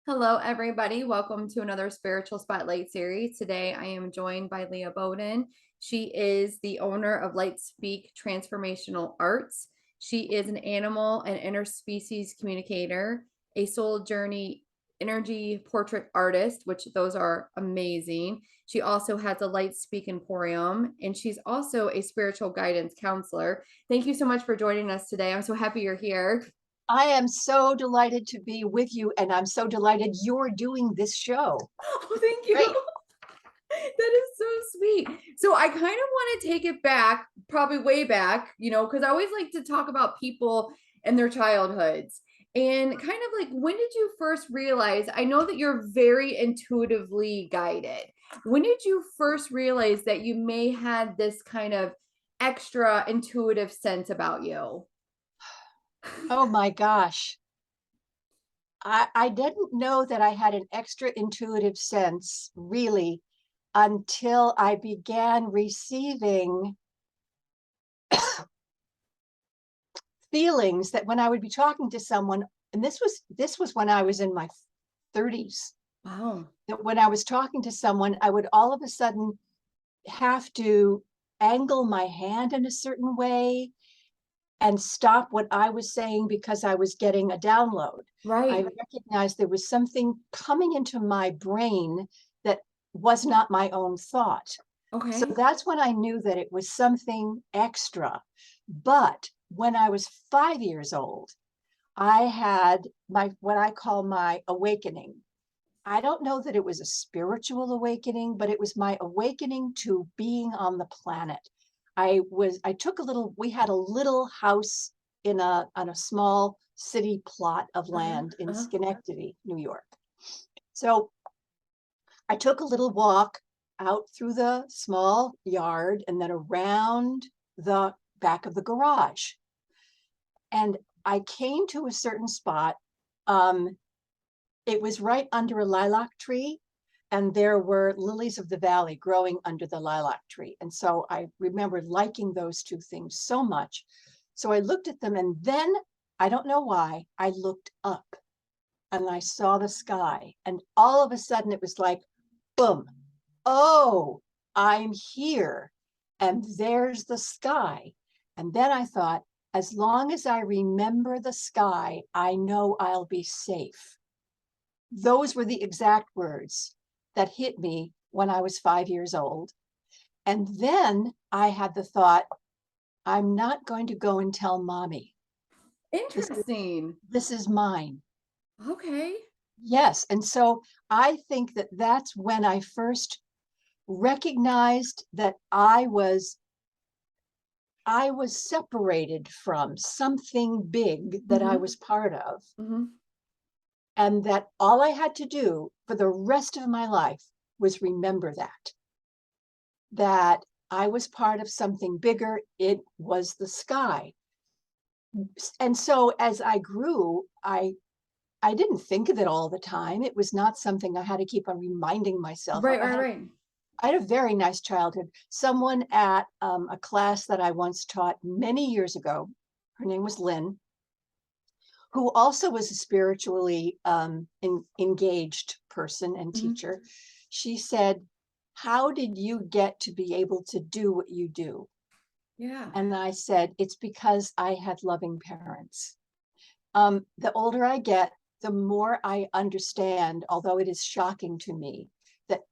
Hello, everybody. Welcome to another Spiritual Spotlight series. Today, I am joined by Leiah Bowden. She is the owner of Light Speak Transformational Arts. She is an animal and interspecies communicator, a soul journey energy portrait artist, which those are amazing. She also has a Light Speak Emporium, and she's also a spiritual guidance counselor. Thank you so much for joining us today. I'm so happy you're here. I am so delighted to be with you, and I'm so delighted you're doing this show. Oh, thank you. Great. That is so sweet. So I kind of want to take it back, probably way back, because I always like to talk about people and their childhoods. And kind of like, when did you first realize? I know that you're very intuitively guided. When did you first realize that you may had this kind of extra intuitive sense about you? Oh my gosh. I didn't know that I had an extra intuitive sense, really, until I began receiving feelings that when I would be talking to someone, and this was when I was in my 30s, Wow. that when I was talking to someone, I would all of a sudden have to angle my hand in a certain way and stop what I was saying because I was getting a download. I Right. recognized there was something coming into my brain that was not my own thought. So Okay. that's when I knew that it was something extra. But when I was 5 years old, I had my what I call my awakening. I don't know that it was a spiritual awakening, but it was my awakening to being on the planet. I took a little, we had a little house on a small city plot of Uh-huh. land in Uh-huh. Schenectady, New York. So I took a little walk out through the small yard and then around the back of the garage. And I came to a certain spot. Um, It was right under a lilac tree, and there were lilies of the valley growing under the lilac tree. And so I remember liking those two things so much. So I looked at them, and then I don't know why, I looked up and I saw the sky. And all of a sudden it was like, boom, oh, I'm here. And there's the sky. And then I thought, as long as I remember the sky, I know I'll be safe. Those were the exact words that hit me when I was 5 years old. And then I had the thought, I'm not going to go and tell mommy. This is, Interesting. this is mine. Okay. Yes. And so I think that that's when I first recognized that I was separated from something big that I Mhm. was part of, Mhm. and that all I had to do for the rest of my life was remember that I was part of something bigger. It was the sky. And so as I grew, I didn't think of it all the time. It was not something I had to keep on reminding myself of. Right, right, right. I had a very nice childhood. Someone at a class that I once taught many years ago, her name was Lynn, who also was a spiritually engaged person and Mhm. teacher. She said, how did you get to be able to do what you do? Yeah. And I said, it's because I had loving parents. The older I get, the more I understand, although it is shocking to me, that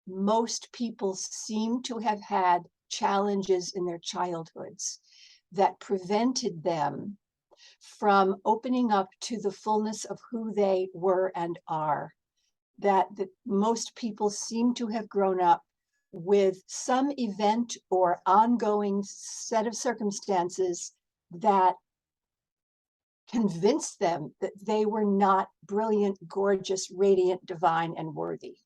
most people seem to have had challenges in their childhoods that prevented them from opening up to the fullness of who they were and are. That most people seem to have grown up with some event or ongoing set of circumstances that convinced them that they were not brilliant, gorgeous, radiant, divine, and worthy.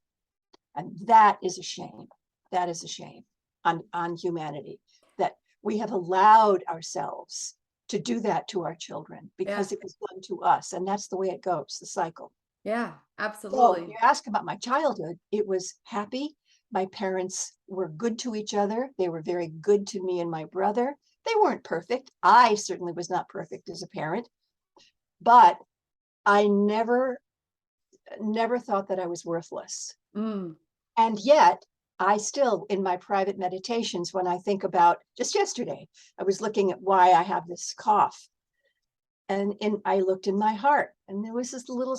And that is a shame. That is a shame on humanity, that we have allowed ourselves to do that to our children Yeah. because it was done to us. And that's the way it goes, the cycle. Yeah. So Absolutely. you ask about my childhood, it was happy. My parents were good to each other. They were very good to me and my brother. They weren't perfect. I certainly was not perfect as a parent, but I never never thought that I was worthless. Mm, And yet, I still, in my private meditations, when I think about just yesterday, I was looking at why I have this cough. And I looked in my heart, and there was this little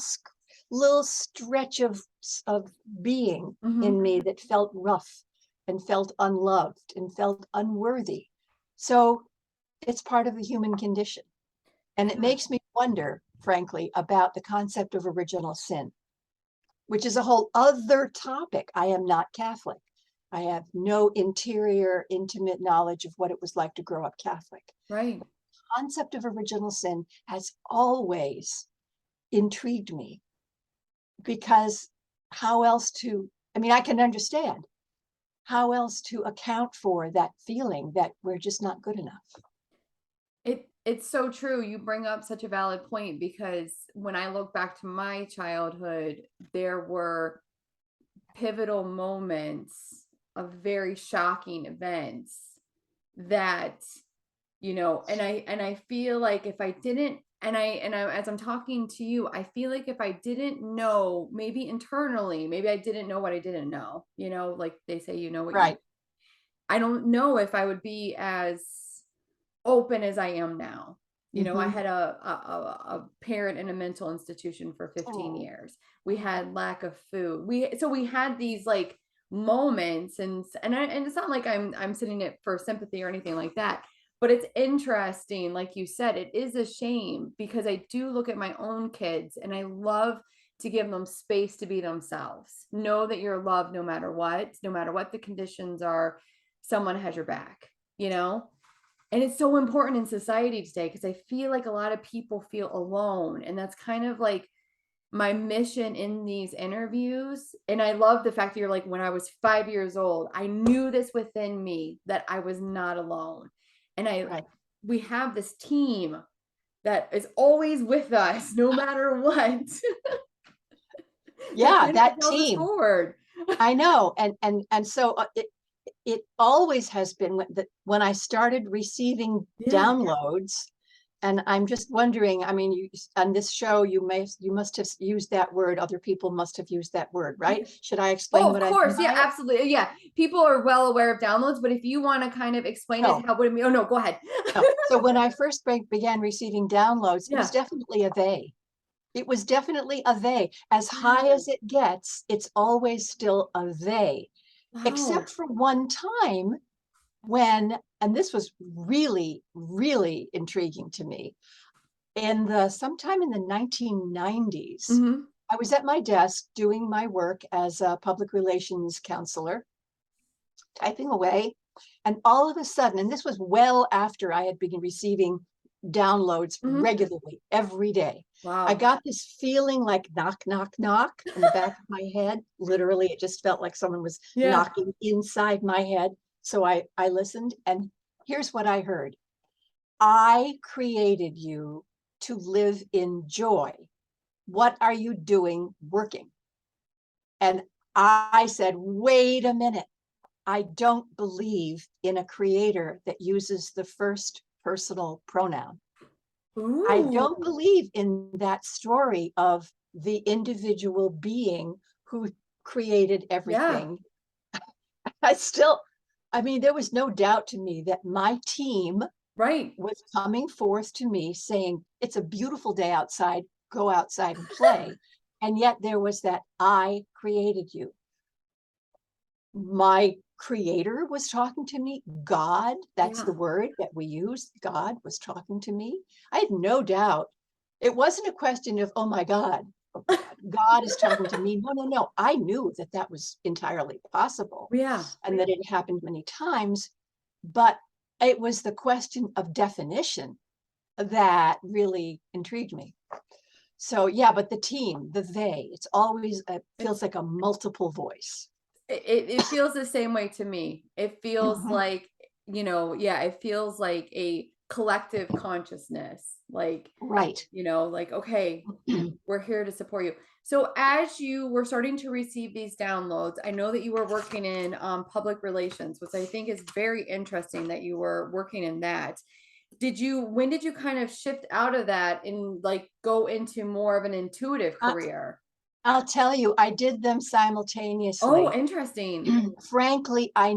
stretch of being mhm. in me that felt rough and felt unloved and felt unworthy. So it's part of the human condition. And it Yeah. makes me wonder, frankly, about the concept of original sin, which is a whole other topic. I am not Catholic. I have no interior, intimate knowledge of what it was like to grow up Catholic. Right. Concept of original sin has always intrigued me because how else to, I mean, I can understand how else to account for that feeling that we're just not good enough. It's so true. You bring up such a valid point because when I look back to my childhood, there were pivotal moments of very shocking events that, and I feel like if I didn't and I as I'm talking to you, I feel like if I didn't know, maybe internally, maybe I didn't know what I didn't know, like they say, you know what you Right. I don't know if I would be as open as I am now. I Mm-hmm. had a parent in a mental institution for 15 Oh, years. We had lack of food. We had these like moments and it's not like I'm sitting it for sympathy or anything like that. But it's interesting, like you said, it is a shame because I do look at my own kids and I love to give them space to be themselves. Know that you're loved no matter what the conditions are, someone has your back, you know? And it's so important in society today because I feel like a lot of people feel alone. And that's kind of like my mission in these interviews. And I love the fact that you're like, when I was 5 years old, I knew this within me that I was not alone. And right. we have this team that is always with us no matter what. That Yeah, kind of that propels us team. forward. I know. And so it always has been when I started receiving Yeah. downloads. And I'm just wondering, I mean, on this show, you must have used that word. Other people must have used that word, right? Should I Oh, explain of what I mean course. Yeah, by it? absolutely. Yeah. People are well aware of downloads, but if you want to kind of explain it, No, how would it be? Oh, no, go ahead. no. So when I first began receiving downloads, it was Yeah. definitely a they. It was definitely a they. As high Wow. as it gets, it's always still a they, except Wow. for one time when, and this was really, really intriguing to me, in the sometime in the 1990s, Hmm. I was at my desk doing my work as a public relations counselor, typing away, and all of a sudden, and this was well after I had been receiving downloads Hmm. regularly every day, I Wow. got this feeling like knock, knock, knock in the back of my head. Literally, it just felt like someone was Yeah. knocking inside my head. So I listened, and here's what I heard. I created you to live in joy. What are you doing working? And I said, wait a minute. I don't believe in a creator that uses the first personal pronoun. I don't Ooh. believe in that story of the individual being who created Yeah. everything. I still, I mean, there was no doubt to me that my team Right. was coming forth to me saying, it's a beautiful day outside, go outside and play. And yet there was that I created you. My creator was talking to me. God, that's the Yeah. word that we use. God was talking to me. I had no doubt. It wasn't a question of, oh my God, oh my God, God is talking to me. No, no, no. I knew that that was entirely possible Yeah. and that it happened many times. But it was the question of definition that really intrigued me. So, yeah, but the team, the they, it's always It, feels like a multiple voice. it feels the same way to me. It feels Mhm. like, yeah, it feels like a collective consciousness. Like, Right. like, okay, we're here to support you. So as you were starting to receive these downloads, I know that you were working in public relations, which I think is very interesting that you were working in that. When did you kind of shift out of that and like go into more of an intuitive Uh, career? I'll tell you, I did them Oh, simultaneously. interesting. Frankly, I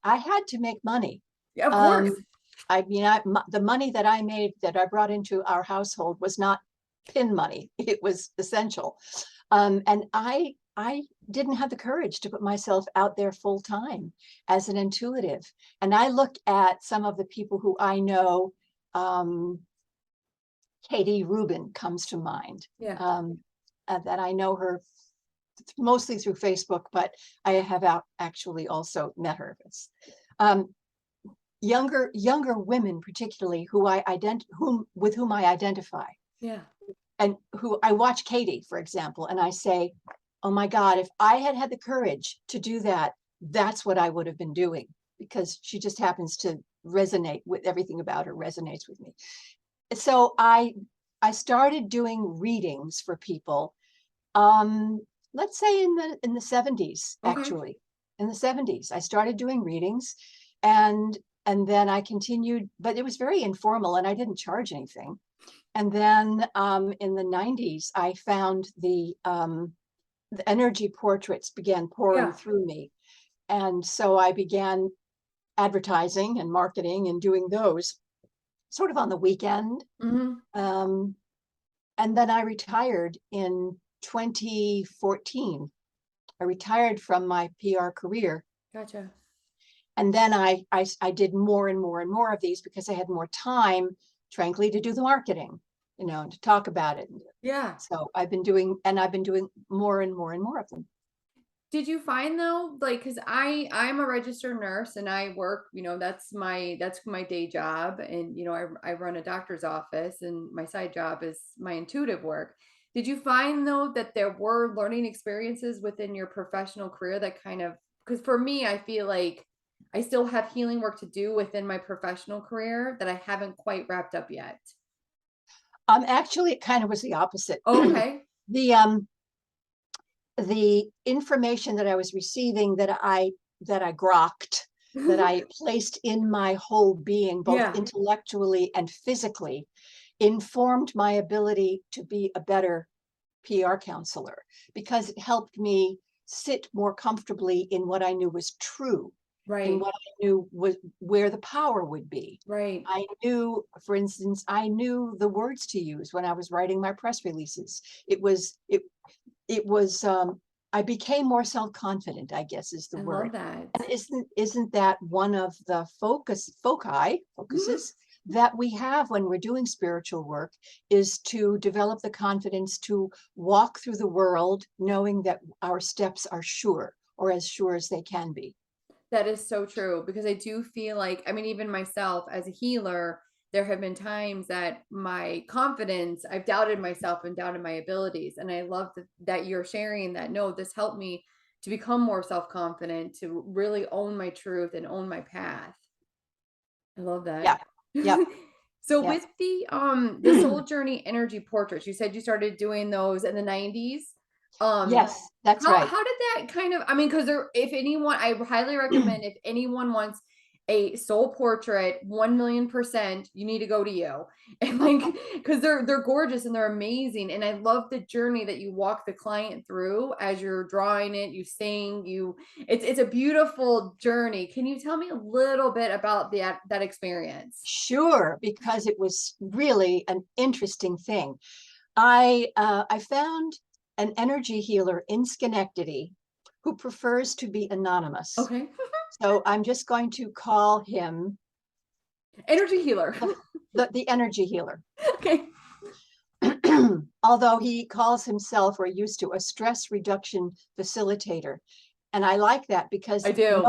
had to make money. Yeah, of course. Um, the money that I made, that I brought into our household, was not pin money. It was essential. And I didn't have the courage to put myself out there full time as an intuitive. And I look at some of the people who I know. Katie Rubin comes to mind. Yeah. Um, that I know her mostly through Facebook, but I have actually also met her. Um, younger women, particularly, with whom I identify, Yeah. and who I watch Katie, for example, and I say, "Oh my God, if I had had the courage to do that, that's what I would have been doing," because she just happens to resonate with everything about her resonates with me. So I started doing readings for people. Um, let's say in the 70s, Okay. actually. In the 70s, I started doing readings, and then I continued, but it was very informal and I didn't charge anything. And then in the 90s, I found the energy portraits began pouring Yeah. through me. And so I began advertising and marketing and doing those sort of on the weekend. Hmm. Um, and then I retired in 2014. I retired from my PR career. Gotcha. And then I did more and more and more of these because I had more time, frankly, to do the marketing, and to talk about it. Yeah. So I've been doing more and more and more of them. Did you find though, like, because I'm a registered nurse and I work, that's my day job, and I run a doctor's office, and my side job is my intuitive work. Did you find though that there were learning experiences within your professional career that kind of, because for me, I feel like I still have healing work to do within my professional career that I haven't quite wrapped up yet. Actually, it kind of was the opposite. Okay. The the information that I was receiving, that I grokked, that I placed in my whole being, both Yeah. intellectually and physically, informed my ability to be a better PR counselor, because it helped me sit more comfortably in what I knew was true, in Right. what I knew was where the power would be. Right. I knew, for instance, I knew the words to use when I was writing my press releases. It was I became more self-confident, I guess is the I love word. that. And isn't that one of the focuses that we have when we're doing spiritual work, is to develop the confidence to walk through the world knowing that our steps are sure, or as sure as they can be. That is so true because I do feel like, I mean, even myself as a healer, there have been times that my confidence, I've doubted myself and doubted my abilities. And I love that you're sharing that. No, this helped me to become more self confident, to really own my truth and own my path. I love that. Yeah. Yep. So Yes. with the soul journey energy portraits, you said you started doing those in the 90s. Um Yes, that's right. how did that kind of, I mean, because there, if anyone, I highly recommend, if anyone wants a soul portrait 1,000,000%, you need to go to you. And like, because they're gorgeous and they're amazing. And I love the journey that you walk the client through as you're drawing it, you sing, it's a beautiful journey. Can you tell me a little bit about that experience? Sure, because it was really an interesting thing. I found an energy healer in Schenectady who prefers to be anonymous. Okay. So I'm just going to call him Energy healer. the energy healer. Okay. Although he calls himself, or used to, a stress reduction facilitator. And I like that because I do.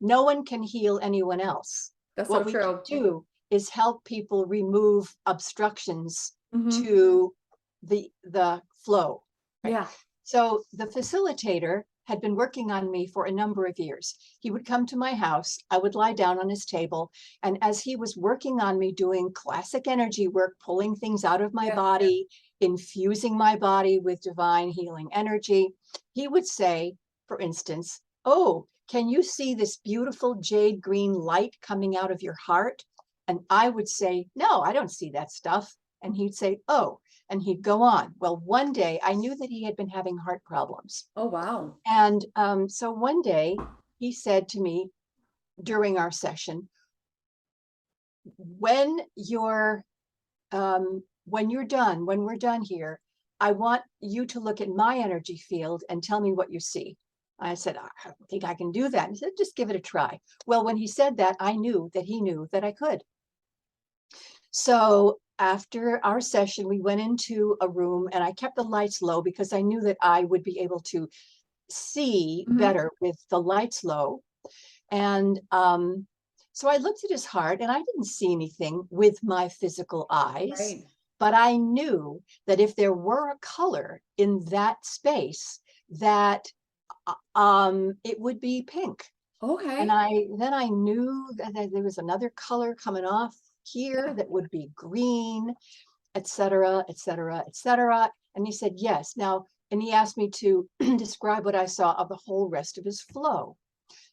no one can heal anyone else. That's so What we can true. do is help people remove obstructions Mhm. to the flow. Right. Yeah. So the facilitator had been working on me for a number of years. He would come to my house, I would lie down on his table, and as he was working on me doing classic energy work, pulling things out of my Yeah. body, infusing my body with divine healing energy, he would say, for instance, "Oh, can you see this beautiful jade green light coming out of your heart?" And I would say, "No, I don't see that stuff." And he'd say, "Oh." and he'd go on. Well, one day I knew that he had been having heart problems. Oh, wow. And so one day he said to me during our session, when you're done, when we're done here, I want you to look at my energy field and tell me what you see. I said, I don't think I can do that. He said, just give it a try. Well, when he said that, I knew that he knew that I could. So after our session, we went into a room and I kept the lights low because I knew that I would be able to see Mhm. better with the lights low. And so I looked at his heart and I didn't see anything with my physical eyes, Right. but I knew that if there were a color in that space, that it would be pink. And Okay. then I knew that there was another color coming off here Yeah. that would be green, et cetera, et cetera, et cetera. And he said, yes. Now, and he asked me to describe what I saw of the whole rest of his flow.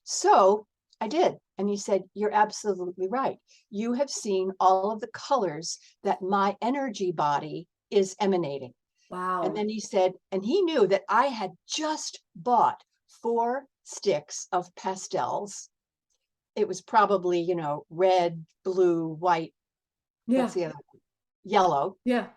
So I did. And he said, you're absolutely right. You have seen all of the colors that my energy body is emanating. And Wow. then he said, and he knew that I had just bought 4 sticks of pastels. It was probably, red, blue, white, what's Yeah. the other? Yellow. Yeah.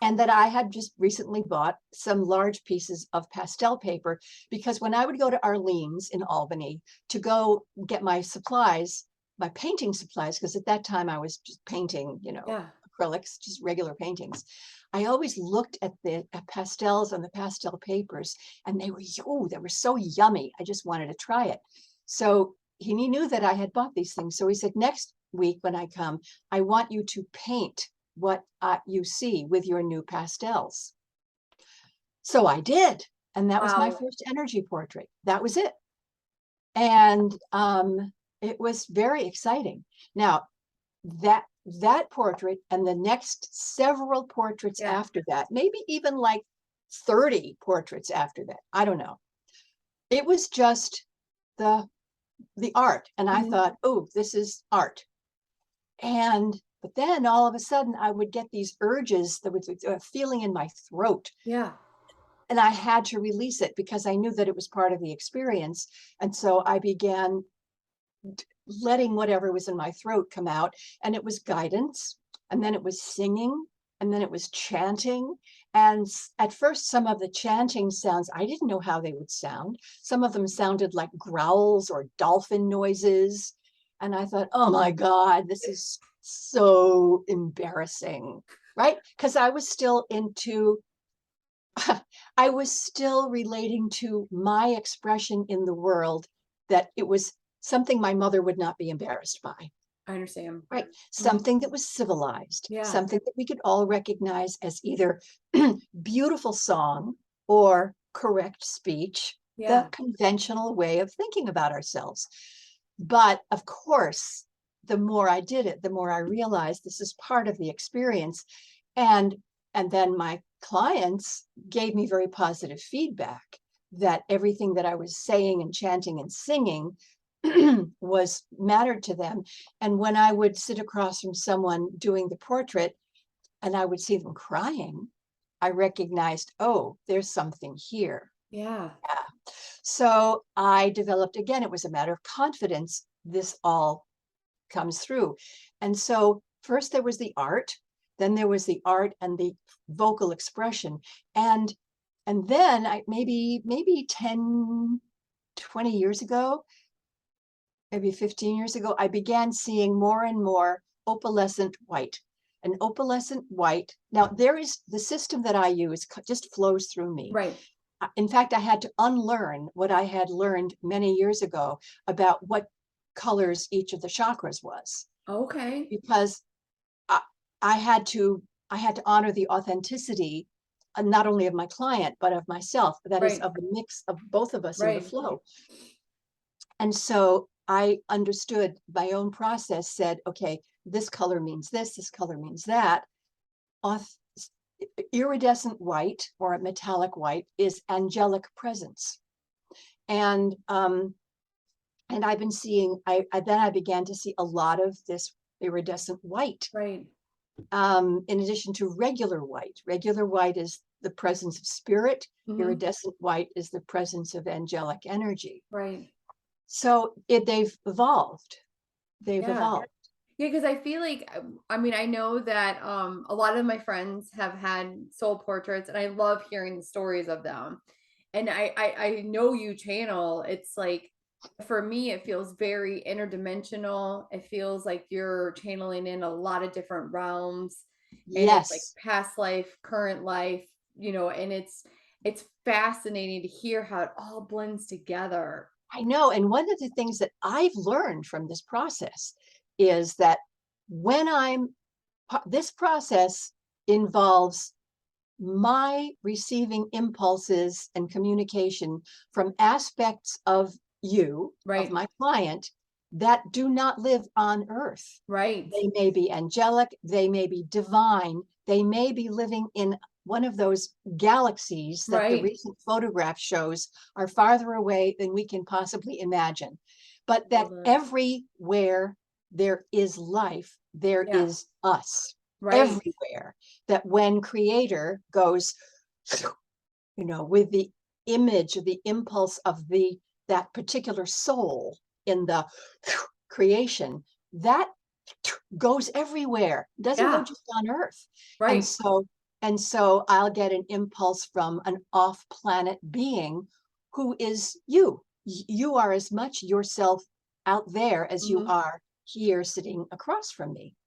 And that I had just recently bought some large pieces of pastel paper because when I would go to Arlene's in Albany to go get my supplies, my painting supplies, because at that time I was just painting, Yeah. acrylics, just regular paintings. I always looked at the pastels and the pastel papers, and they were so yummy. I just wanted to try it. So he knew that I had bought these things. So he said, next week when I come, I want you to paint what you see with your new pastels. So I did. And that was my Wow. first energy portrait. That was it. And it was very exciting. Now, that portrait and the next several portraits Yeah. after that, maybe even like 30 portraits after that, I don't know. It was just the art. And I Mhm. thought, oh, this is art. But then all of a sudden I would get these urges, there was a feeling in my throat, Yeah. and I had to release it because I knew that it was part of the experience. And so I began letting whatever was in my throat come out, and it was guidance, and then it was singing, and then it was chanting. And at first, some of the chanting sounds, I didn't know how they would sound. Some of them sounded like growls or dolphin noises. And I thought, oh my God, this is so embarrassing, right? Because I was still I was still relating to my expression in the world, that it was something my mother would not be embarrassed by, I understand. right? Mhm. Something that was civilized, Yeah. something that we could all recognize as either beautiful song or correct speech, the Yeah. conventional way of thinking about ourselves. But of course, the more I did it, the more I realized this is part of the experience. And then my clients gave me very positive feedback that everything that I was saying and chanting and singing was mattered to them. And when I would sit across from someone doing the portrait and I would see them crying, I recognized, oh, there's something here. Yeah. So I developed, again, it was a matter of confidence. This all comes through. And so first there was the art, then there was the art and the vocal expression. And then maybe 10, 20 years ago, maybe 15 years ago, I began seeing more and more opalescent white. And opalescent white, now there is the system that I use just flows through me. Right. In fact, I had to unlearn what I had learned many years ago about what colors each of the chakras was, Okay. because I, I had to honor the authenticity, not only of my client but of myself, that is, Right. of the mix of both of us in the Right. flow. And so I understood my own process, said, okay, this color means this color means that. Auth- Iridescent white or metallic white is angelic presence. And I've been seeing, then I began to see a lot of this iridescent white. Right. in addition to regular white. Regular white is the presence of spirit. Hmm. Iridescent white is the presence of angelic energy. Right. So they've evolved. They've Yeah. evolved. Yeah, because I feel like I mean, I know that a lot of my friends have had soul portraits and I love hearing the stories of them. And I know you channel. It's like for me it feels very interdimensional. It feels like you're channeling in a lot of different realms, and it's like Yes, past life, current life, and it's fascinating to hear how it all blends together. I know. And one of the things that I've learned from this process is that when this process involves my receiving impulses and communication from aspects of you, of Right. my client, that do not live on earth. Right. They may be angelic, they may be divine, they may be living in one of those galaxies that the Right. recent photograph shows are farther away than we can possibly imagine. But that Love it. everywhere there is life, there Yeah. is us. Right. Everywhere. That when creator goes, with the image or the impulse of that particular soul in the creation, that goes everywhere, doesn't go Yeah. just on earth. and Right. so and so I'll get an impulse from an off-planet being who is you. You are as much yourself out there as you Mhm. are here sitting across from me.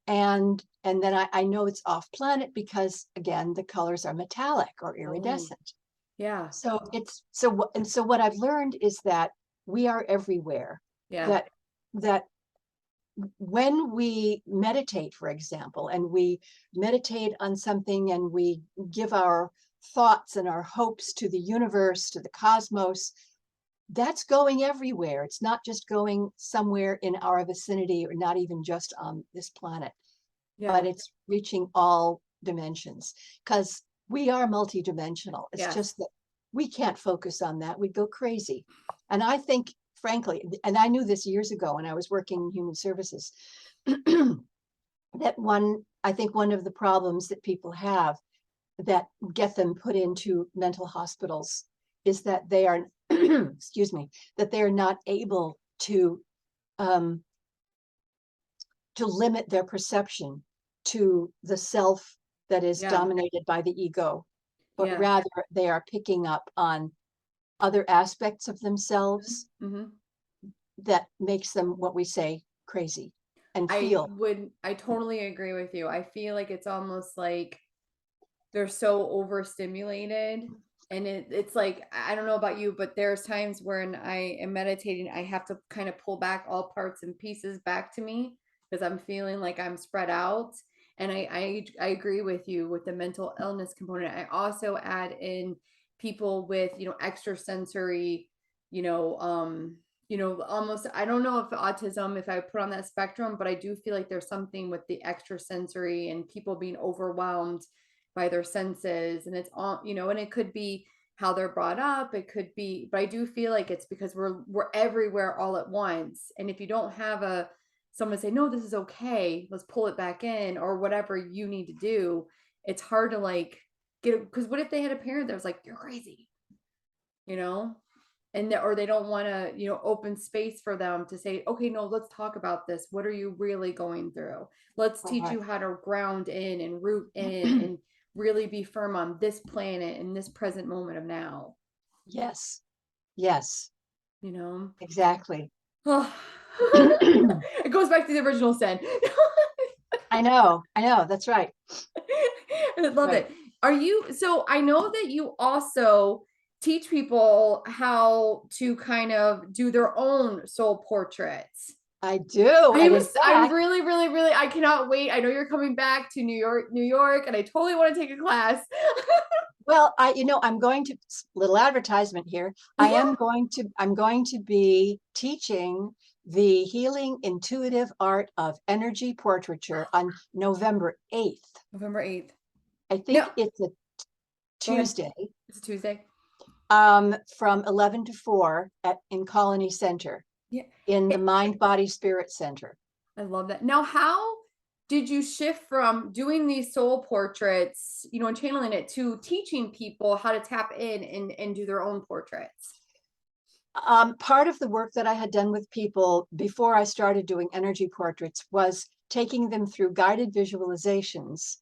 And then I know it's off planet because again the colors are metallic or Oh, iridescent. yeah. So what I've learned is that we are everywhere. Yeah. That that when we meditate, for example, and we meditate on something and we give our thoughts and our hopes to the universe, to the cosmos, that's going everywhere. It's not just going somewhere in our vicinity or not even just on this planet, but Yeah. it's reaching all dimensions because we are multidimensional. It's Yes. just that we can't focus on that. We go crazy. And I think, frankly, and I knew this years ago when I was working in human services, I think one of the problems that people have that get them put into mental hospitals is that they are, excuse me, that they are not able um, to limit their perception to the self that is Yeah. dominated by the ego, but Yeah. rather they are picking up on other aspects of themselves Mhm. that makes them what we say crazy and feel. I totally agree with you. I feel like it's almost like they're so overstimulated, and it's like I don't know about you, but there's times when I am meditating, I have to kind of pull back all parts and pieces back to me because I'm feeling like I'm spread out. And I agree with you with the mental illness component. I also add in people with, extrasensory, you know, um, almost I don't know if autism, if I put on that spectrum, but I do feel like there's something with the extrasensory and people being overwhelmed by their senses, and it's all, and it could be how they're brought up, it could be, but I do feel like it's because we're everywhere all at once, and if you don't have a someone say no, this is okay, let's pull it back in, or whatever you need to do, it's hard to like get, because what if they had a parent that was like you're crazy, you know or they don't want to, open space for them to say, okay, no, let's talk about this, what are you really going through, let's teach Right. you how to ground in and root in and really be firm on this planet in this present moment of now, Yes, yes, you know exactly. oh. I It goes back to the original sin. I know, that's right. I love Right. it. Are you, so I know that you also teach people how to kind of do their own soul portraits. I do. And in I'm fact, really, really, really, I cannot wait. I know you're coming back to New York, and I totally want to take a class. well, I'm going to, little advertisement here. I'm going to be teaching the healing intuitive art of energy portraiture on November 8th. November 8th. I No, think it's a go ahead. Tuesday, It's a Tuesday. from 11 to 4 in Colony Center, Yeah. in the It, Mind Body Spirit Center. I love that. Now, how did you shift from doing these soul portraits, and channeling it to teaching people how to tap in and do their own portraits? Part of the work that I had done with people before I started doing energy portraits was taking them through guided visualizations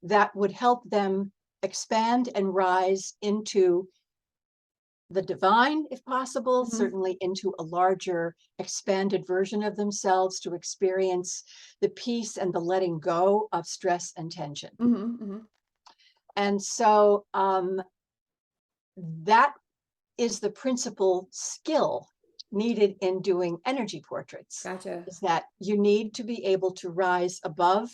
that would help them expand and rise into the divine, if possible, Mhm, certainly into a larger, expanded version of themselves to experience the peace and the letting go of stress and tension. mhm, mhm. And so that is the principal skill needed in doing energy portraits, Gotcha. is that you need to be able to rise above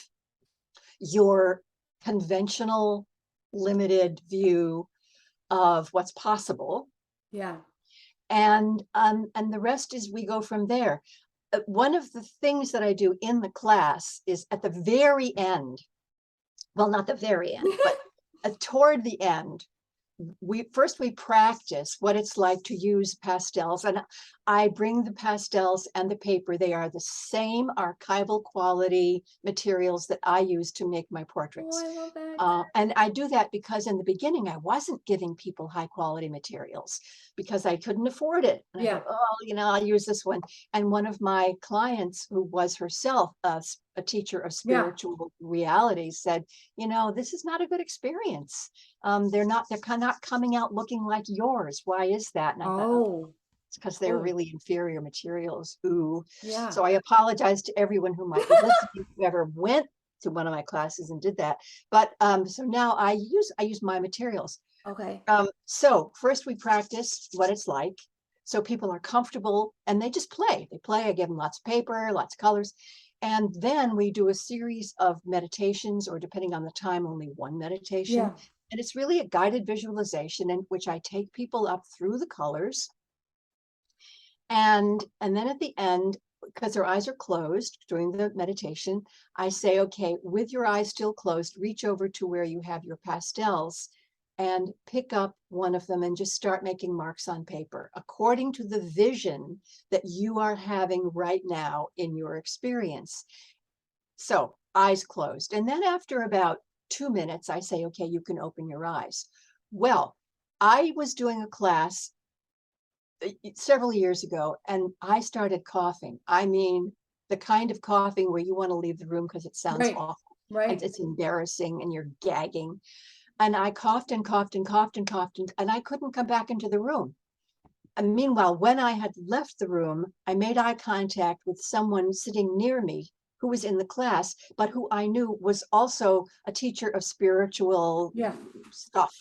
your conventional limited view of what's possible, Yeah. and the rest is we go from there. One of the things that I do in the class is at the very end, well, not the very end, but toward the end, we practice what it's like to use pastels, and I bring the pastels and the paper. They are the same archival quality materials that I use to make my Oh, portraits. I love that. And I do that because in the beginning I wasn't giving people high quality materials because I couldn't afford it. And I Yeah, thought, oh, I'll use this one. And one of my clients, who was herself a teacher of yeah. spiritual reality, said, this is not a good experience. They're not coming out looking like yours. Why is that? And I thought, oh, Oh, it's because they're oh, really inferior materials. Ooh. yeah. So I apologize to everyone who might be listening, who ever went to one of my classes and did that. But so now I use my materials. Okay. So first we practice what it's like. So people are comfortable and they just play. They play. I give them lots of paper, lots of colors. And then we do a series of meditations, or depending on the time, only one meditation. Yeah. And it's really a guided visualization in which I take people up through the colors. And then at the end, because their eyes are closed during the meditation, I say, okay, with your eyes still closed, reach over to where you have your pastels and pick up one of them and just start making marks on paper according to the vision that you are having right now in your experience. So eyes closed. And then after about 2 minutes, I say, okay, you can open your eyes. Well, I was doing a class several years ago, and I started coughing. I mean, the kind of coughing where you want to leave the room because it sounds Right. awful and Right. it's embarrassing and you're gagging. And I coughed and coughed and coughed and coughed, and I couldn't come back into the room. And meanwhile, when I had left the room, I made eye contact with someone sitting near me who was in the class, but who I knew was also a teacher of spiritual Yeah. stuff.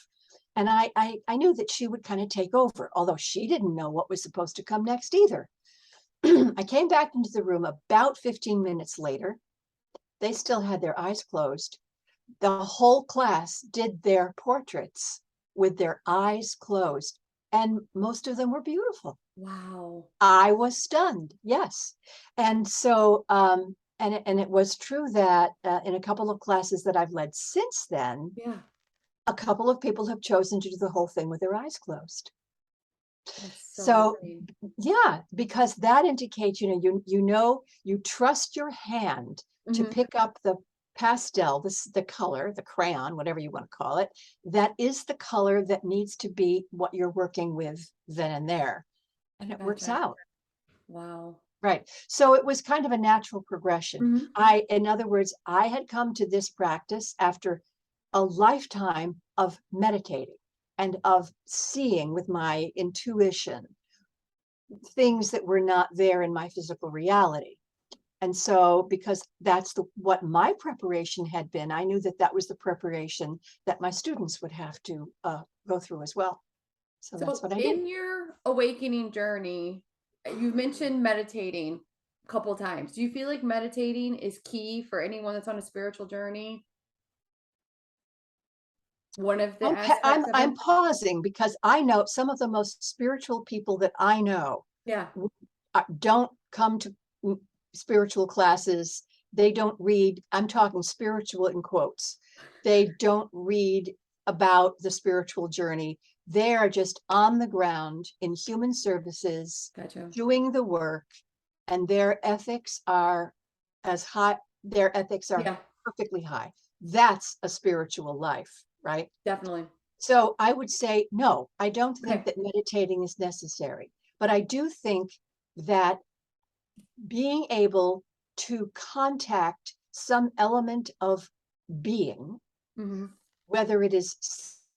And I knew that she would kind of take over, although she didn't know what was supposed to come next either. I came back into the room about 15 minutes later. They still had their eyes closed. The whole class did their portraits with their eyes closed, and most of them were beautiful. Wow. I was stunned, yes. And so, and it was true that in a couple of classes that I've led since then, Yeah. a couple of people have chosen to do the whole thing with their eyes closed. That's so So amazing. yeah, because that indicates, you trust your hand to Mhm. pick up the pastel, the color, the crayon, whatever you want to call it, that is the color that needs to be what you're working with then and there. And it works Gotcha. out. Wow. Right. So it was kind of a natural progression. Mhm. In other words, I had come to this practice after a lifetime of meditating and of seeing with my intuition things that were not there in my physical reality. And so, because that's what my preparation had been, I knew that that was the preparation that my students would have to go through as well. So that's So what I did. in your awakening journey, you've mentioned meditating a couple times. Do you feel like meditating is key for anyone that's on a spiritual journey? One of the I'm aspects of I'm it? pausing because I know some of the most spiritual people that I know Yeah. don't come to spiritual classes. They don't read. I'm talking spiritual in quotes. They don't read about the spiritual journey. They are just on the ground in human services, Gotcha. doing the work, and their ethics are as high. their ethics are Yeah, perfectly high. That's a spiritual life, right? definitely. So I would say, no, I don't think Okay. that meditating is necessary. But I do think that being able to contact some element of being, Hmm. whether it is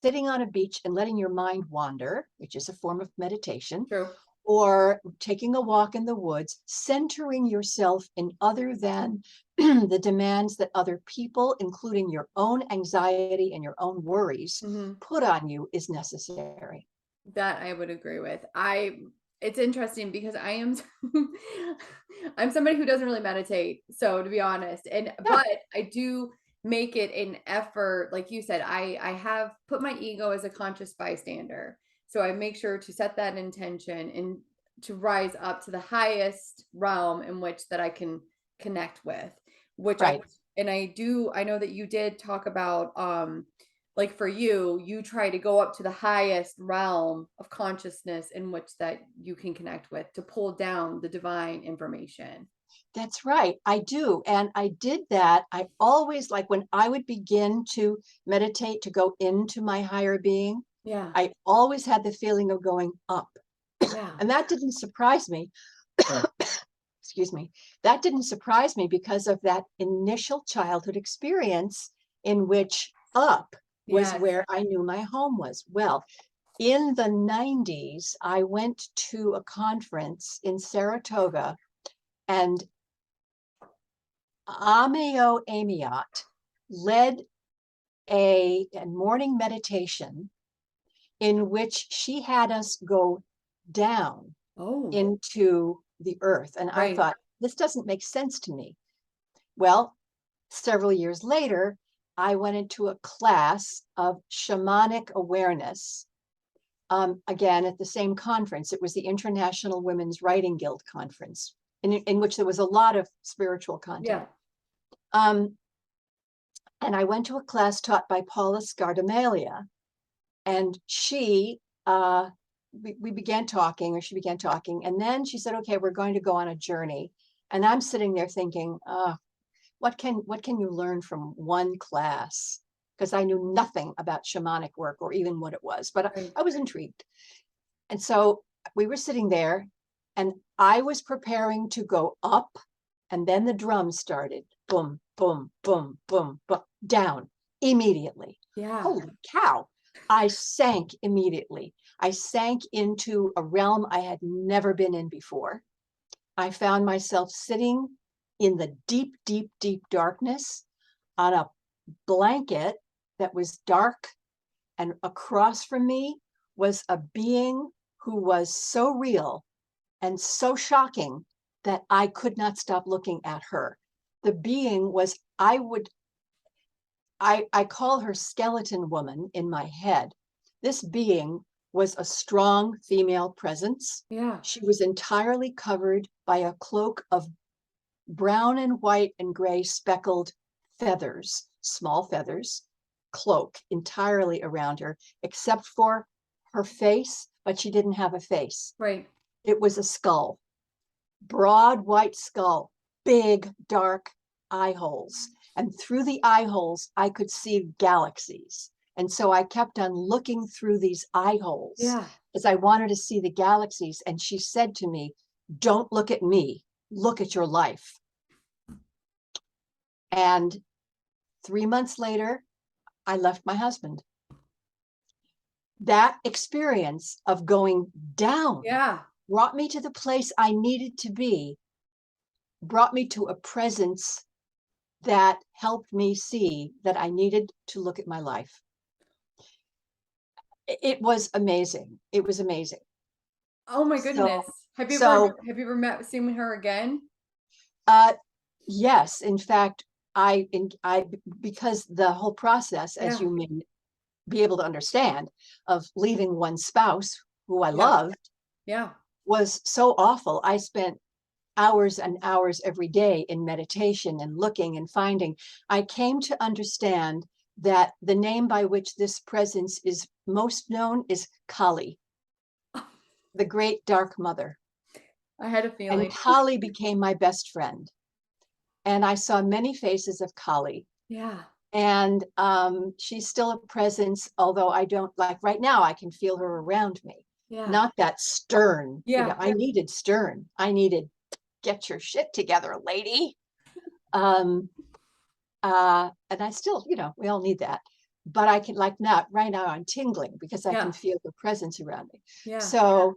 sitting on a beach and letting your mind wander, which is a form of meditation, True. or taking a walk in the woods, centering yourself in other than the demands that other people, including your own anxiety and your own worries, Hmm. put on you is necessary. That I would agree with. It's interesting because I am I'm somebody who doesn't really meditate, so to be honest. And Yeah, but I do make it an effort, like you said, I have put my ego as a conscious bystander. So I make sure to set that intention and to rise up to the highest realm in which that I can connect with, which I right. and I know that you did talk about like for you, you try to go up to the highest realm of consciousness in which that you can connect with to pull down the divine information. That's right. I do. And I did that. I always like when I would begin to meditate to go into my higher being, Yeah. I always had the feeling of going up. Yeah. And that didn't surprise me. Excuse me. That didn't surprise me because of that initial childhood experience in which up was Yes. where I knew my home was. Well, in the 90s, I went to a conference in Saratoga, and Amio Amiot led a morning meditation in which she had us go down Oh, into the earth. And I right. thought, this doesn't make sense to me. Well, several years later, I went into a class of shamanic awareness. Again, at the same conference, it was the International Women's Writing Guild conference, in which there was a lot of spiritual content. Yeah. Um, and I went to a class taught by Paula Scardamalia, and we began talking, or she began talking, and then she said, "Okay, we're going to go on a journey." And I'm sitting there thinking, what can you learn from one class? Because I knew nothing about shamanic work or even what it was, but Right. I was intrigued. And so we were sitting there, and I was preparing to go up, and then the drum started. Boom, boom, boom, boom, boom, down immediately. Yeah. Holy cow. I sank immediately. I sank into a realm I had never been in before. I found myself sitting in the deep, deep, deep darkness on a blanket that was dark, and across from me was a being who was so real and so shocking that I could not stop looking at her. The being was, I call her skeleton woman in my head. This being was a strong female presence. Yeah. She was entirely covered by a cloak of brown and white and gray speckled feathers, small feathers, cloak entirely around her, except for her face, but she didn't have a face. Right. It was a skull, broad white skull, big dark eye holes. And through the eye holes, I could see galaxies. And so I kept on looking through these eye holes Yeah. as I wanted to see the galaxies. And she said to me, "Don't look at me, look at your life." And 3 months later, I left my husband. That experience of going down Yeah. brought me to the place I needed to be, brought me to a presence that helped me see that I needed to look at my life. It was amazing. It was amazing. Oh my So, goodness. so Have you ever met seen her again? uh, yes, in fact, I because the whole process, as Yeah. you may be able to understand, of leaving one spouse who I Yeah. loved Yeah. was so awful. I spent hours and hours every day in meditation and looking and finding. I came to understand that the name by which this presence is most known is Kali, the great dark mother. I had a And feeling. Kali became my best friend. and I saw many faces of Kali. Yeah. And she's still a presence, although I don't, like right now, I can feel her around me. Yeah. Not that stern, Yeah. I needed stern. I needed, get your shit together, lady. And I still, we all need that. But I can, like, not right now, I'm tingling because I can Yeah. feel the presence around me. Yeah. So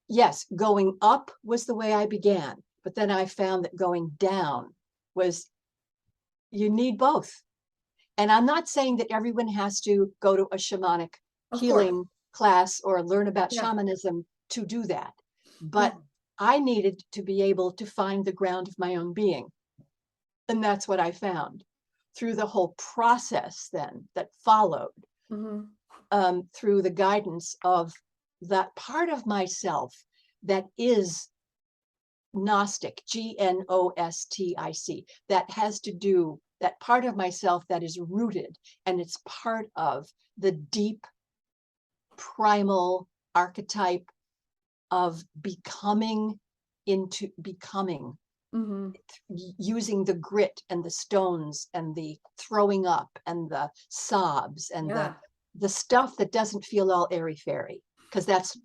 yes, going up was the way I began. But then I found that going down was, you need both. And I'm not saying that everyone has to go to a shamanic Of course. healing class or learn about Yeah. shamanism to do that. Yeah. But I needed to be able to find the ground of my own being. And that's what I found through the whole process then that followed, through the guidance of that part of myself that is Gnostic, Gnostic, that has to do, that part of myself that is rooted, and it's part of the deep primal archetype of becoming into becoming, using the grit and the stones and the throwing up and the sobs and Yeah. the stuff that doesn't feel all airy fairy, because that's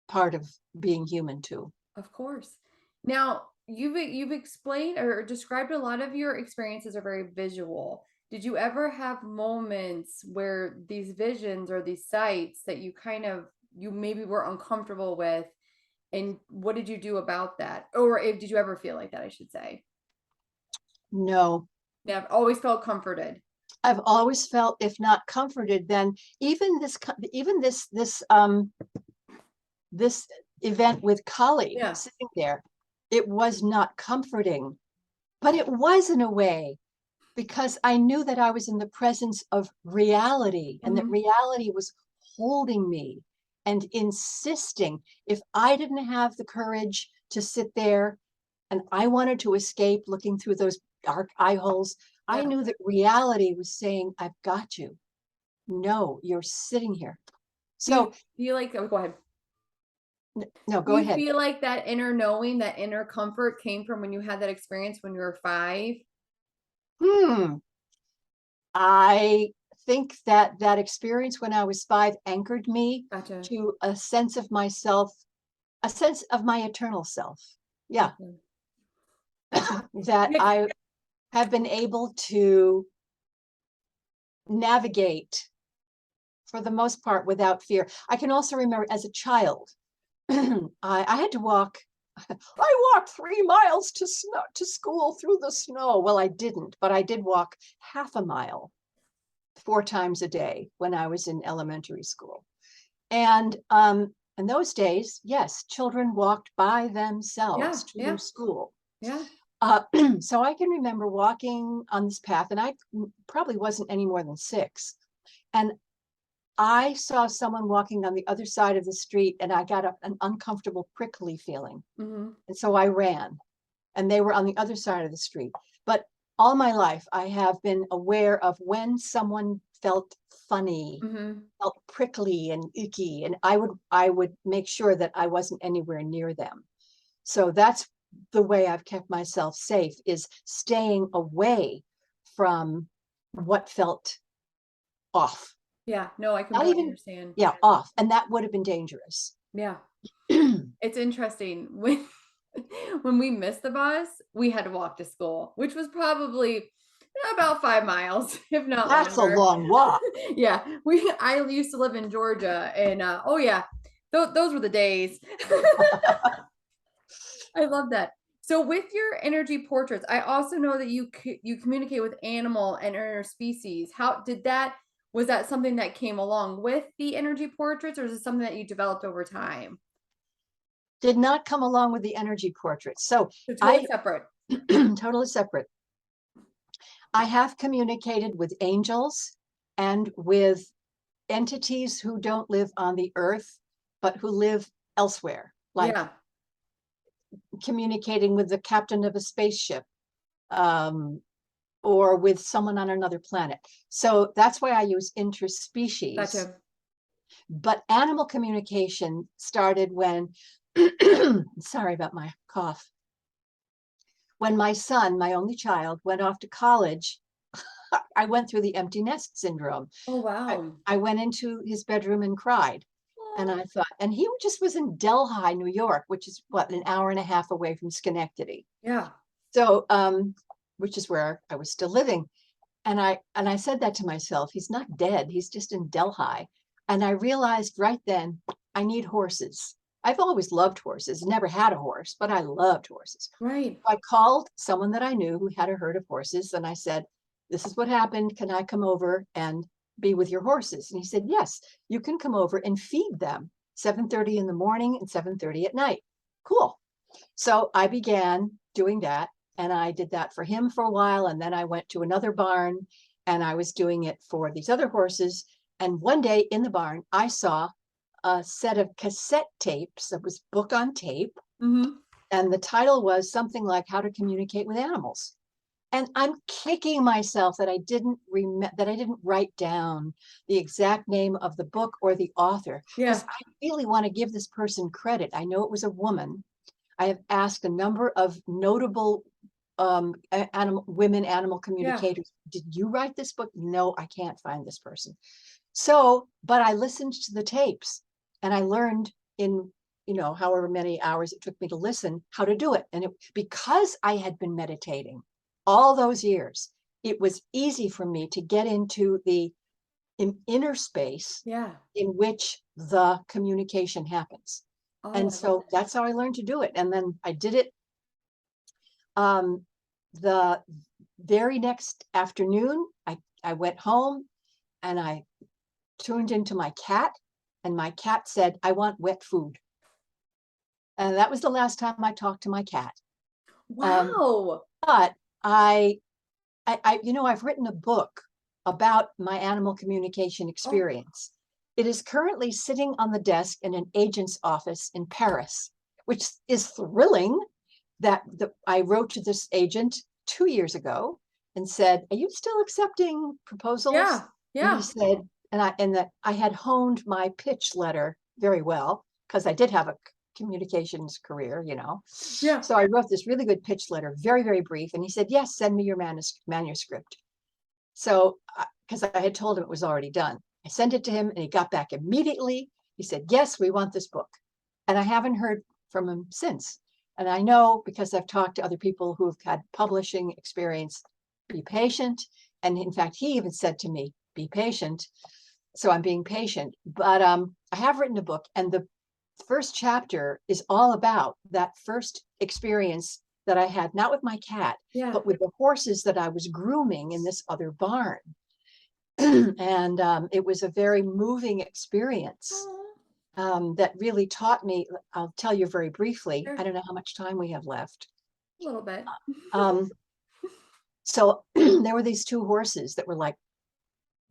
part of being human too. Of course. Now, you've explained or described a lot of your experiences are very visual. Did you ever have moments where these visions or these sights that you maybe were uncomfortable with, and what did you do about that? Or if did you ever feel like that, I should say? No, Yeah, I've always felt comforted. I've always felt, if not comforted, then even this event with Kali Yeah. sitting there, it was not comforting, but it was in a way, because I knew that I was in the presence of reality and that Mhm. reality was holding me and insisting. If I didn't have the courage to sit there and I wanted to escape looking through those dark eye holes, I Yeah. knew that reality was saying, I've got you. No, you're sitting here. Do you So, feel like, oh, go ahead. no, Do go you ahead. feel like that inner knowing, that inner comfort came from when you had that experience when you were 5? Hmm. I think that that experience when I was 5 anchored me Gotcha. to a sense of myself, a sense of my eternal self. Yeah, Gotcha. that Yeah. I have been able to navigate for the most part without fear. I can also remember as a child, I had to walk. I walked 3 miles to school through the snow. Well, I didn't, but I did walk half a mile 4 times a day when I was in elementary school. And in those days, yes, children walked by Yeah. themselves to Yeah. school. Yeah. Uh, so I can remember walking on this path, and I probably wasn't any more than 6. And I saw someone walking on the other side of the street, and I got an uncomfortable, prickly feeling. Mhm. And so I ran, and they were on the other side of the street. But all my life, I have been aware of when someone felt funny, Mhm. felt prickly and icky, and I would make sure that I wasn't anywhere near them. So that's the way I've kept myself safe, is staying away from what felt off. Yeah. No, I Not completely even, understand. yeah, off. And that would have been dangerous. Yeah. It's interesting when when we missed the bus, we had to walk to school, which was probably about 5 miles, if not That's a longer. long walk. Yeah, I used to live in Georgia, and, oh, yeah, those were the days. I love that. So with your energy portraits, I also know that you communicate with animal and interspecies. How did that was that something that came along with the energy portraits, or is it something that you developed over time? Did not come along with the energy portrait. So So totally I separate. totally separate. I have communicated with angels and with entities who don't live on the earth, but who live elsewhere, like Yeah. communicating with the captain of a spaceship, um, or with someone on another planet. So that's why I use interspecies. Gotcha. But animal communication started when, sorry about my cough, when my son, my only child, went off to college, I went through the empty nest syndrome. Oh, I, wow. I went into his bedroom and cried. And Aw. I thought, and he just was in Delhi, New York, which is what, an hour and a half away from Schenectady. Yeah. So, which is where I was still living. And I said that to myself, he's not dead, he's just in Delhi. And I realized right then, I need horses. I've always loved horses, never had a horse, but I loved horses. Right. I called someone that I knew who had a herd of horses, and I said, this is what happened. Can I come over and be with your horses? And he said, yes, you can come over and feed them 7:30 in the morning and 7:30 at night. Cool. So I began doing that, and I did that for him for a while. And then I went to another barn and I was doing it for these other horses. And one day in the barn, I saw a set of cassette tapes that was book on tape. Mm-hmm. And the title was something like How to Communicate with Animals. And I'm kicking myself that I didn't write down the exact name of the book or the author, because Yeah. I really want to give this person credit. I know it was a woman. I have asked a number of notable women animal Yeah. communicators, did you write this book? No, I can't find this person. So, but I listened to the tapes and I learned in, however many hours it took me to listen, how to do it. And because I had been meditating all those years, it was easy for me to get into the inner space Yeah. in which the communication happens. Oh, And I love so it. that's how I learned to do it. And then I did it um, the very next afternoon. I went home and I tuned into my cat, and my cat said, I want wet food. And that was the last time I talked to my cat. Um, Wow. but I've written a book about my animal communication Oh, experience. It is currently sitting on the desk in an agent's office in Paris, which is thrilling. I wrote to this agent 2 years ago and said, "Are you still accepting proposals?" yeah. And he Yeah. said, and that I had honed my pitch letter very well because I did have a communications career, you know. Yeah. So I wrote this really good pitch letter, very, very brief. And he said, yes, send me your manuscript. So, because I had told him it was already done, I sent it to him and he got back immediately. He said, yes, we want this book. And I haven't heard from him since. And I know because I've talked to other people who have had publishing experience, be patient. And in fact, he even said to me, be patient. So I'm being patient. But I have written a book, and the first chapter is all about that first experience that I had, not with my cat, Yeah. but with the horses that I was grooming in this other barn. And it was a very moving experience Oh, that really taught me. I'll tell you very briefly. I sure. don't know how much time we have left. A little bit. Um, so there were these two horses that were like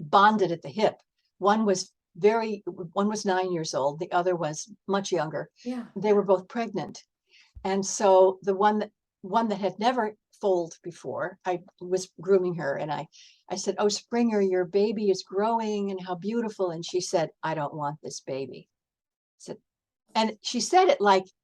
bonded at the hip. One was 9 years old. The other was much younger. Yeah. They were both pregnant. And so the one that had never foaled before, I was grooming her, and I said, "Oh, Springer, your baby is growing and how beautiful." And she said, "I don't want this baby." I said, and she said it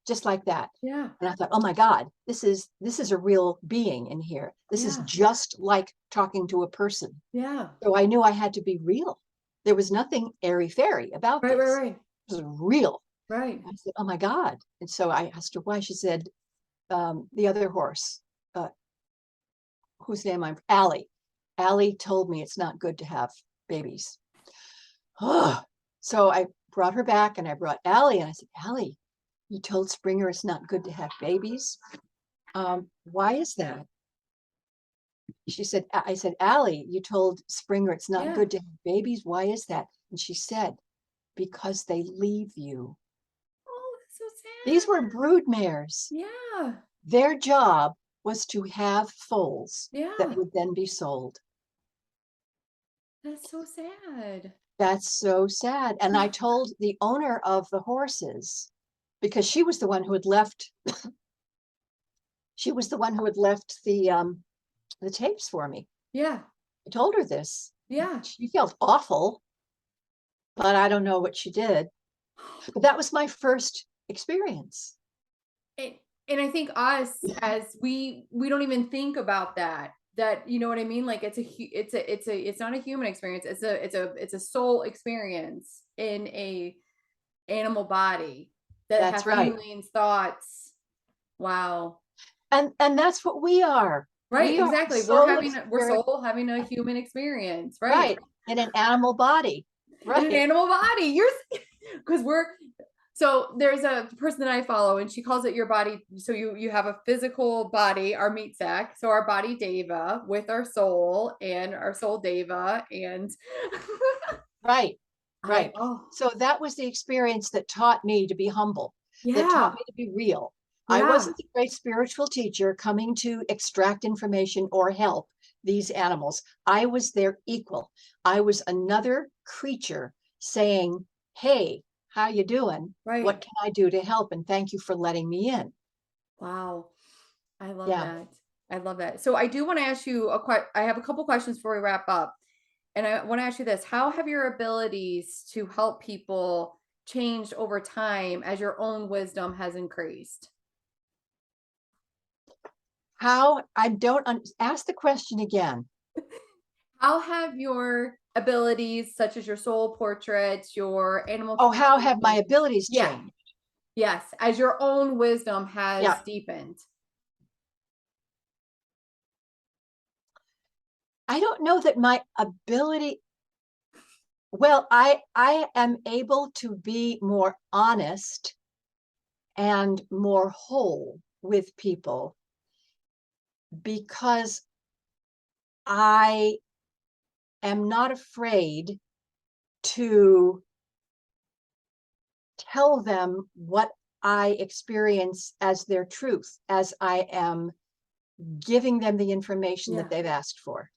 just like that. Yeah. And I thought, "Oh my God, this is a real being in here. This is Yeah. just like talking to a person." Yeah. So I knew I had to be real. There was nothing airy fairy about Right, right, this. right. It was real. Right. I said, "Oh my God." And so I asked her why. She said, the other horse, uh, whose name I'm Allie. Allie told me it's not good to have babies. So I brought her back and I brought Allie and I said, Allie, you told Springer it's not good to have babies. Why is that? She said, I said, Allie, you told Springer it's not Yeah. good to have babies. Why is that? And she said, because they leave you. Oh, that's so These were sad. brood mares. Yeah. Their job was to have foals that Yeah. would then be sold. That's so sad. That's so sad. And I told the owner of the horses, because she was the one who had left, the tapes for me. Yeah. I told her this. Yeah. She felt awful, but I don't know what she did. But that was my first experience. It, And I think us as we don't even think about that. That you know what I mean? Like it's not a human experience. It's a soul experience in a animal body that has That's right. feelings, thoughts. Wow. And that's what we are. Right, We are a exactly. soul We're experience, soul having a human experience, right? right, in an animal body. In an Right. animal body. You're because we're so there's a person that I follow and she calls it your body. So you have a physical body, our meat sack. So our body Deva with our soul and our soul Deva and Right. I Right. oh So that was the experience that taught me to be humble, that taught yeah. me to be real. I Yeah. wasn't the great spiritual teacher coming to extract information or help these animals. I was their equal. I was another creature saying, "Hey, how you doing? What Right. can I do to help? And thank you for letting me in." Wow. I love Yeah. that. I love that. So I do want to ask you I have a couple questions before we wrap up. And I want to ask you this. How have your abilities to help people changed over time as your own wisdom has increased? How I don't ask the question again. How have your abilities, such as your soul portraits, your animal Oh, how have my communication, abilities yeah, changed? yes, as your own wisdom Yeah. has deepened? I don't know that my ability, well, I am able to be more honest and more whole with people because I am not afraid to tell them what I experience as their truth, as I am giving them the information that Yeah, they've asked for.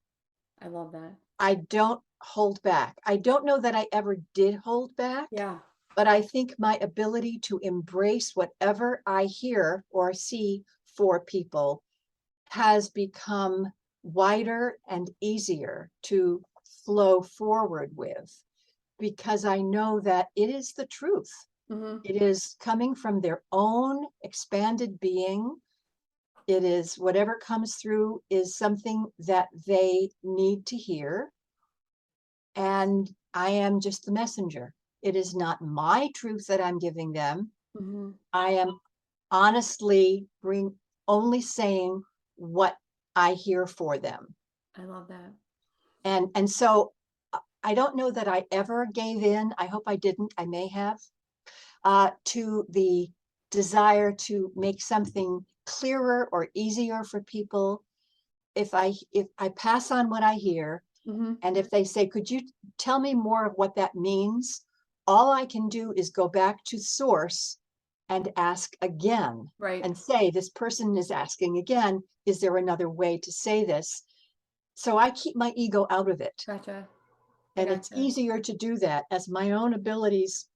I love that. I don't hold back. I don't know that I ever did hold back, Yeah. but I think my ability to embrace whatever I hear or see for people has become wider and easier to flow forward with because I know that it is the truth. Mhm. It is coming from their own expanded being. It is whatever comes through is something that they need to hear. And I am just the messenger. It is not my truth that I'm giving them. Mhm. I am honestly only saying what I hear for them. I love that. And so I don't know that I ever gave in. I hope I didn't. I may have to the desire to make something clearer or easier for people. If I pass on what I hear, Mhm. and if they say, "Could you tell me more of what that means?" All I can do is go back to source and ask again Right. and say, "This person is asking again, is there another way to say this?" So I keep my ego out of it. Gotcha. I And it's gotcha. easier to do that as my own abilities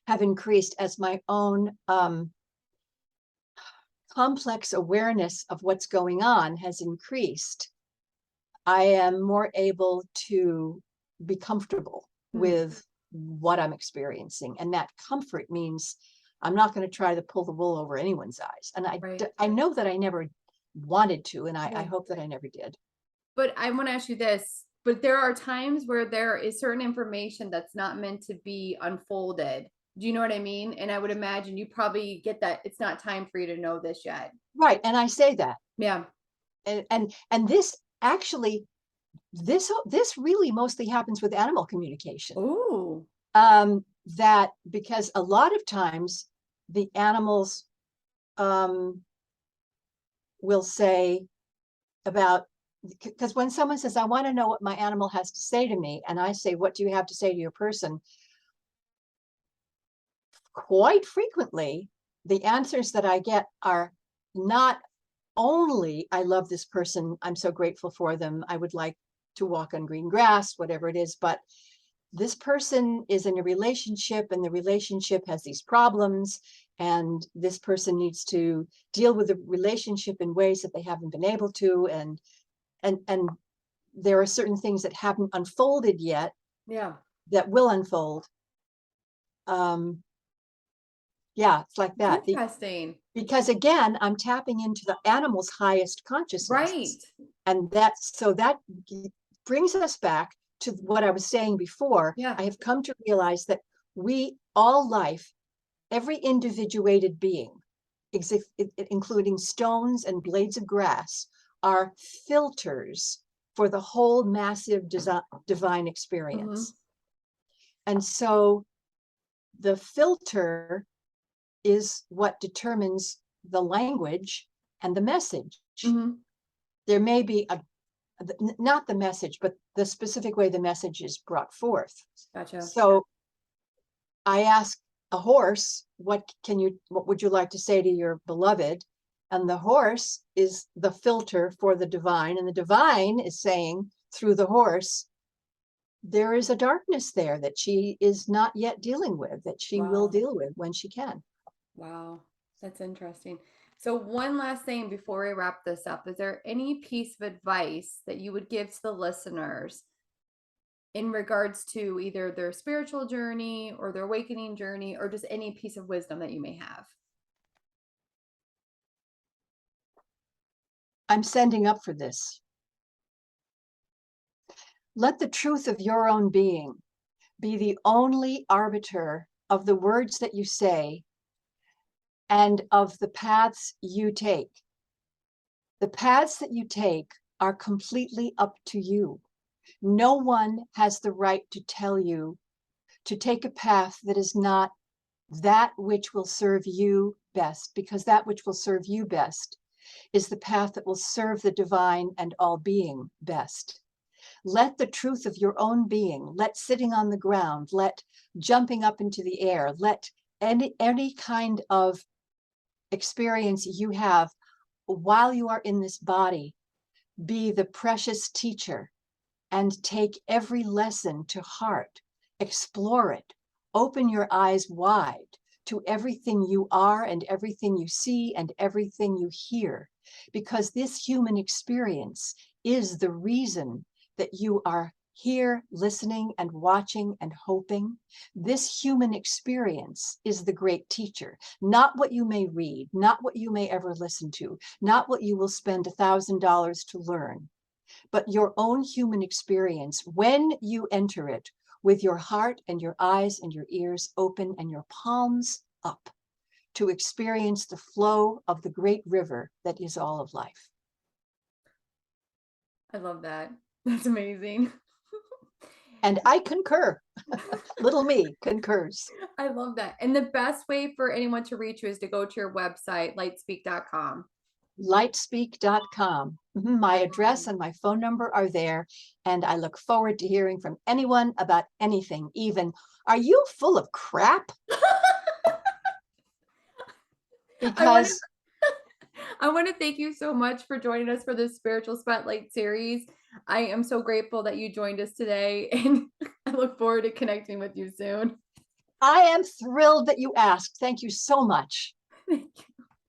have increased, as my own complex awareness of what's going on has increased. I am more able to be comfortable Hmm. with what I'm experiencing. And that comfort means I'm not going to try to pull the wool over anyone's eyes. And Right. I know that I never wanted to, and I Right. hope that I never did. But I want to ask you this, but there are times where there is certain information that's not meant to be unfolded. Do you know what I mean? And I would imagine you probably get that it's not time for you to know this yet. Right. And I say that. Yeah. And this actually, this really mostly happens with animal communication. Oh. That because a lot of times the animals um, will say about, because when someone says, "I want to know what my animal has to say to me," and I say, "What do you have to say to your person?" Quite frequently, the answers that I get are not only, "I love this person, I'm so grateful for them, I would like to walk on green grass," whatever it is, but this person is in a relationship and the relationship has these problems, and this person needs to deal with the relationship in ways that they haven't been able to, and there are certain things that haven't unfolded yet Yeah. that will unfold. um Yeah, it's like that. Interesting. Because again, I'm tapping into the animal's highest consciousness. Right. And that brings us back to what I was saying before. Yeah. I have come to realize that all life, every individuated being, including stones and blades of grass, are filters for the whole massive divine Hmm. experience. And so the filter is what determines the language and the message. Hmm. There may be not the message, but the specific way the message is brought forth. Gotcha. So I asked a horse, what would you like to say to your beloved? And the horse is the filter for the divine. And the divine is saying through the horse, there is a darkness there that she is not yet dealing with, that she will Wow. deal with when she can. Wow. That's interesting. So, one last thing before we wrap this up, is there any piece of advice that you would give to the listeners in regards to either their spiritual journey or their awakening journey, or just any piece of wisdom that you may have? I'm sending up for this. Let the truth of your own being be the only arbiter of the words that you say and of the paths you take. The paths that you take are completely up to you. No one has the right to tell you to take a path that is not that which will serve you best, because that which will serve you best is the path that will serve the divine and all being best. Let the truth of your own being, let sitting on the ground, let jumping up into the air, let any kind of experience you have while you are in this body be the precious teacher, and take every lesson to heart. Explore it. Open your eyes wide to everything you are and everything you see and everything you hear, because this human experience is the reason that you are here listening and watching and hoping. This human experience is the great teacher, not what you may read, not what you may ever listen to, not what you will spend $1,000 to learn, but your own human experience when you enter it with your heart and your eyes and your ears open and your palms up to experience the flow of the great river that is all of life. I love that. That's amazing. And I concur. Little me concurs. I love that. And the best way for anyone to reach you is to go to your website, lightspeak.com. Lightspeak.com. My address and my phone number are there. And I look forward to hearing from anyone about anything, even, are you full of crap? I want to Because I want to thank you so much for joining us for this spiritual spotlight series. I am so grateful that you joined us today, and I look forward to connecting with you soon. I am thrilled that you asked. Thank you so much. Thank you.